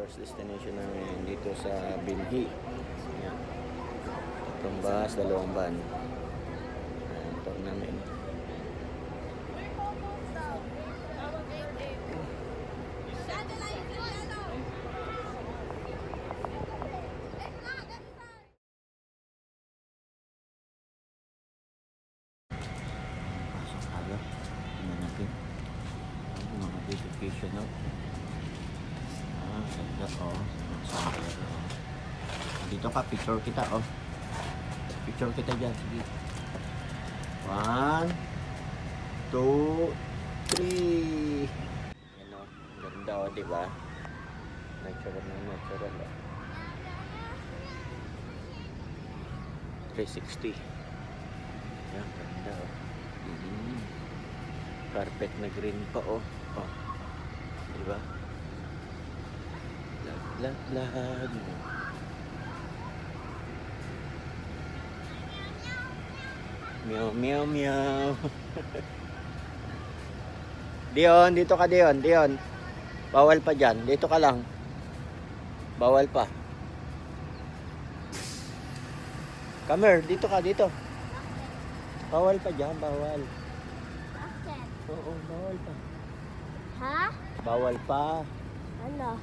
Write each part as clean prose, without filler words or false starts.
first destination namin dito sa Binhi. Yan. Tatlong bus, 2 van. Ito namin. Pasok tayo. Tingnan natin. Mga education out. Ganda oh. Dito ka, picture kita oh. Picture kita dyan, sige. 1, 2, 3. Yan oh, ganda oh, diba? Natural na natural oh. 360. Yan, ganda oh. Carpet na green pa oh. Oh. Diba? Lag. Meow, meow, meow. Dion, dito ka Dion, Dion. Bawal pa dyan, dito ka lang. Bawal pa. Come here, dito ka, dito. Bawal pa dyan, bawal. Bakit? Oo, bawal pa. Ha? Bawal pa. Ano?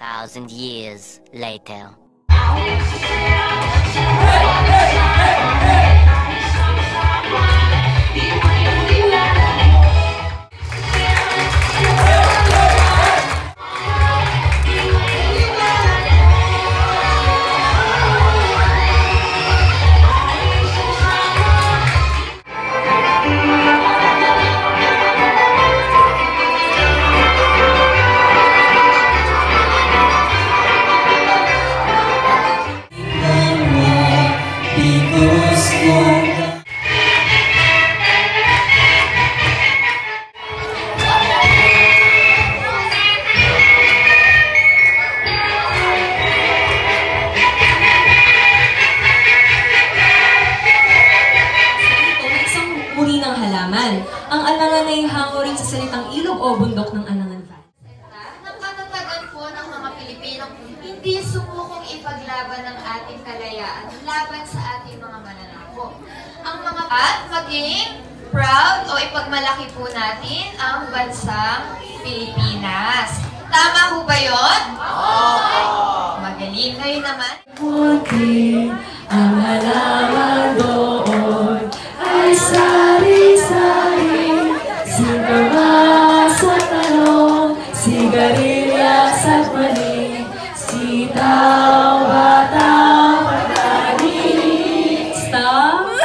1,000 years later. Ang alangan ay hango rin sa salitang ilog o bundok ng Alangan Valley. Ng katatagan po ng mga Pilipinong hindi sumukong ipaglaban ng ating kalayaan laban sa ating mga mananakop. Ang mga at maging proud o ipagmalaki po natin ang bansang Pilipinas. Tama ho ba yun? Magaling kayo naman. Puti ang halaman doon ay sari-sari. Singkamas at talong, sigarilyas at mani, sitaw, batang, patani. Stop!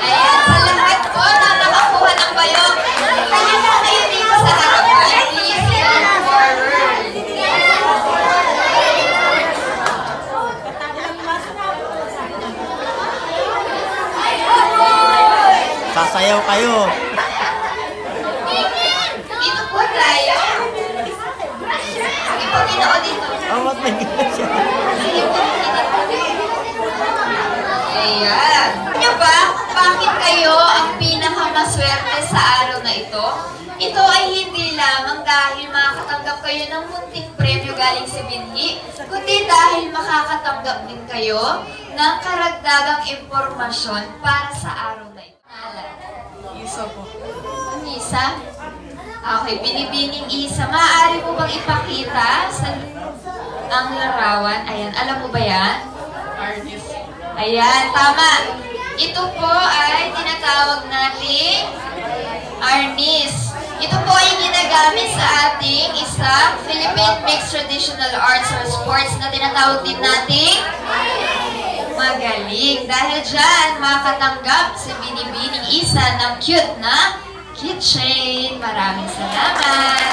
Ayan, sa lahat po na nakakuha ng bayong, halika kayo dito sa harapan. Please come forward. Sasayaw kayo. Dito po tayo. Sige po, ginoo dito. Awat na gina siya. Sige po, ayan. Ano ba kung bakit kayo ang pinakamaswerte sa araw na ito? Ito ay hindi lamang dahil makakatanggap kayo ng munting premyo galing sa Binhi, kundi dahil makakatanggap din kayo ng karagdagang impormasyon para sa araw na ito. Isa po. Ang Isa? Okay, Binibining Isa. Maaari mo bang ipakita sa ang larawan? Ayan, alam mo ba yan? Artist. Ayan, tama. Ito po ay tinatawag nating arnis. Ito po ay ginagamit sa ating isang Philippine Mixed Traditional Arts or Sports na tinatawag din nating magaling. Dahil dyan, makatanggap si Binibining Isa ng cute na keychain. Maraming salamat.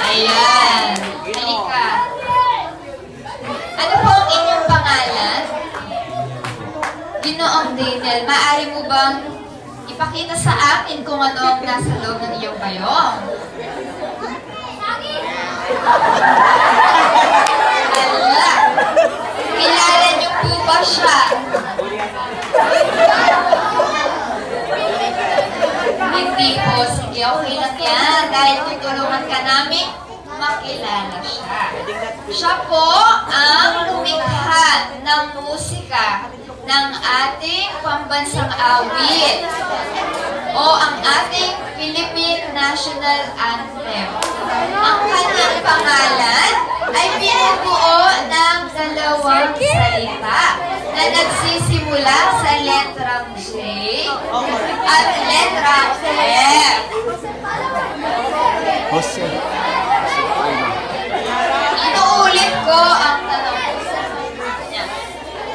Ayan. Halika. Ano po ang inyong pangalan? Ginoong Daniel, maaari mo bang ipakita sa akin kung ano ang nasa loob ng iyong bayong? Hala! Kilala niyo po ba siya? naming makilala siya. Siya po ang lumikha ng musika ng ating pambansang awit o ang ating Philippine National Anthem. Ang kanyang pangalan ay binubuo ng dalawang salita na nagsisimula sa letrang J at letrang F. Jose. Inuulit ko ang tanong niya.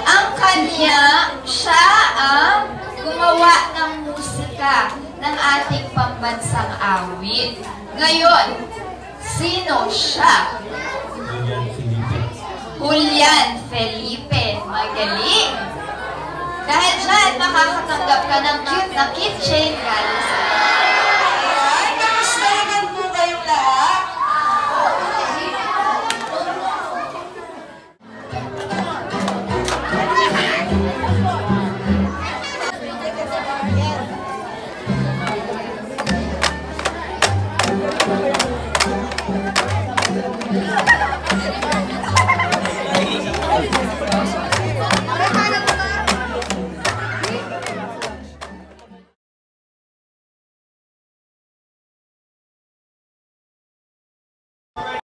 Ang kanya, siya ang gumawa ng musika ng ating pambansang awit. Ngayon, sino siya? Julian Felipe. Magaling! Dahil dyan, makakatanggap ka ng cute na keychain